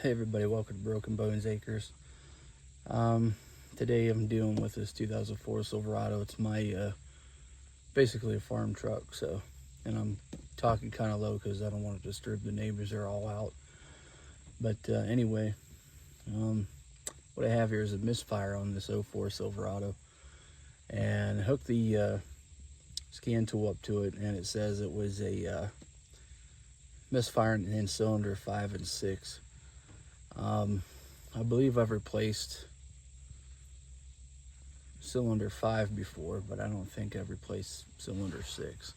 Hey everybody, welcome to Broken Bones Acres. Today I'm dealing with this 2004 Silverado. It's my basically a farm truck, and I'm talking kind of low because I don't want to disturb the neighbors. They're all out. But anyway, what I have here is a misfire on this '04 Silverado, and I hooked the scan tool up to it, and it says it was a misfire in cylinder 5 and 6. I believe I've replaced cylinder 5 before, but I don't think I've replaced cylinder 6.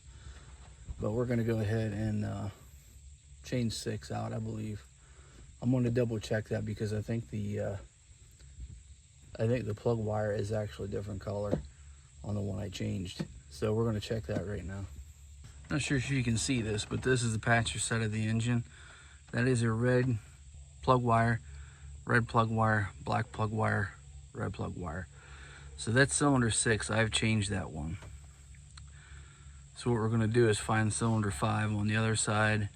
But we're going to go ahead and change 6 out, I believe. I'm going to double check that because I think the plug wire is actually a different color on the one I changed. So we're going to check that right now. Not sure if you can see this, but this is the passenger side of the engine. That is a red plug wire, red plug wire, black plug wire, red plug wire. So that's cylinder 6. I've changed that one. So what we're going to do is find cylinder 5 on the other side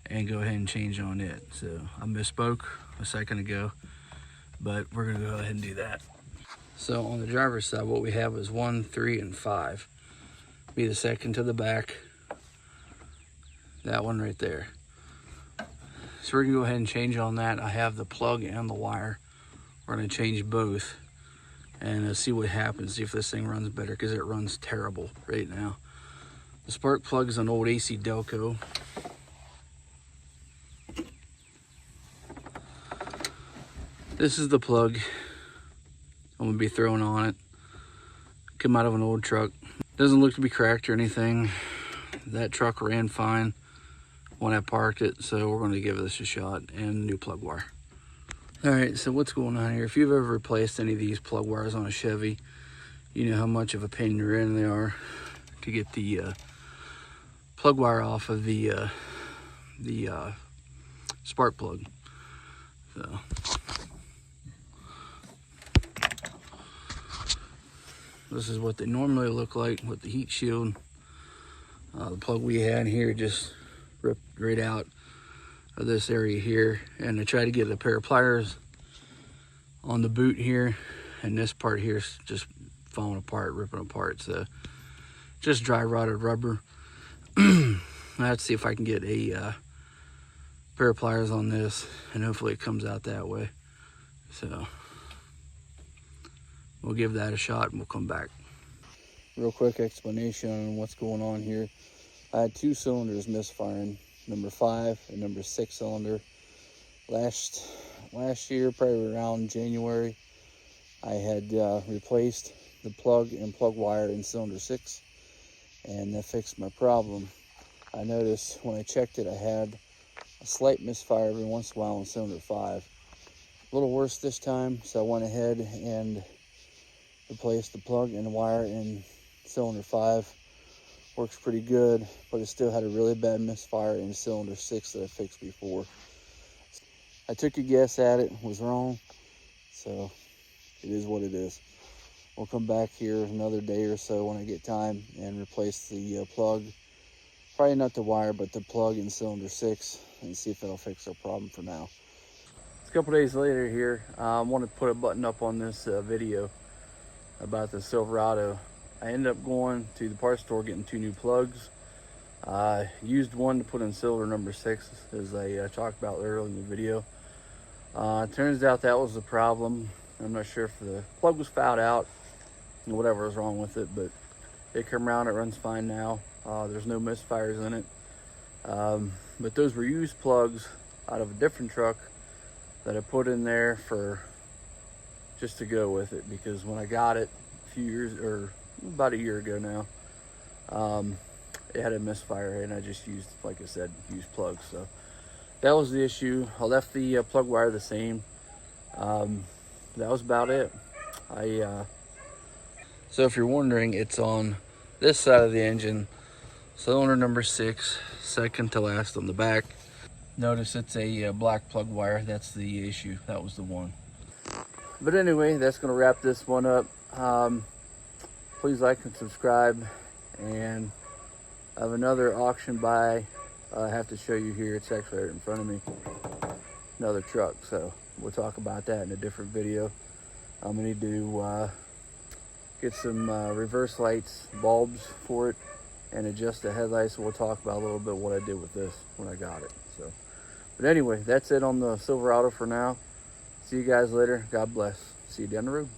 and go ahead and change on it. So I misspoke a second ago, but we're going to go ahead and do that. So on the driver's side, what we have is 1, 3, and 5. Be the second to the back. That one right there. So we're gonna go ahead and change on that. I have the plug and the wire. We're gonna change both and see what happens, see if this thing runs better, because it runs terrible right now. The spark plug is an old AC Delco. This is the plug I'm gonna be throwing on it. Come out of an old truck. Doesn't look to be cracked or anything. That truck ran fine when I parked it, so we're going to give this a shot, and new plug wire. All right, so what's going on here? If you've ever replaced any of these plug wires on a Chevy, you know how much of a pain in the rear they are to get the plug wire off of the spark plug. So this is what they normally look like with the heat shield. The plug we had here just ripped right out of this area here, and I tried to get a pair of pliers on the boot here, and this part here is just falling apart, ripping apart. So just dry rotted rubber. I have to see if I can get a pair of pliers on this, and hopefully it comes out that way. So we'll give that a shot and we'll come back. Real quick explanation on what's going on here. I had 2 cylinders misfiring, number 5 and number 6 cylinder. Last year, probably around January, I had replaced the plug and plug wire in cylinder 6, and that fixed my problem. I noticed when I checked it, I had a slight misfire every once in a while in cylinder 5. A little worse this time, so I went ahead and replaced the plug and the wire in cylinder 5. Works pretty good, but it still had a really bad misfire in cylinder 6 that I fixed before. I took a guess at it, was wrong, so it is what it is. We'll come back here another day or so when I get time and replace the plug. Probably not the wire, but the plug in cylinder 6, and see if it'll fix our problem for now. It's a couple days later here. I want to put a button up on this video about the Silverado. I ended up going to the parts store getting 2 new plugs. Used one to put in cylinder number 6, as I talked about earlier in the video. Turns out that was the problem. I'm not sure if the plug was fouled out and whatever was wrong with it, but it came around, it runs fine now. There's no misfires in it. But those were used plugs out of a different truck that I put in there for just to go with it, because when I got it a few years, or about a year ago now, it had a misfire, and I just used, like I said, used plugs. So that was the issue. I left the plug wire the same. That was about it. So if you're wondering, it's on this side of the engine, cylinder number 6, second to last on the back. Notice it's a black plug wire. That's the issue. That was the one. But anyway, that's going to wrap this one up. Please like and subscribe. And I have another auction buy I have to show you here. It's actually right in front of me. another truck. So we'll talk about that in a different video. I'm gonna need to get some reverse lights, bulbs for it, and adjust the headlights. We'll talk about a little bit what I did with this when I got it. So, but anyway, that's it on the Silverado for now. See you guys later. God bless. See you down the road.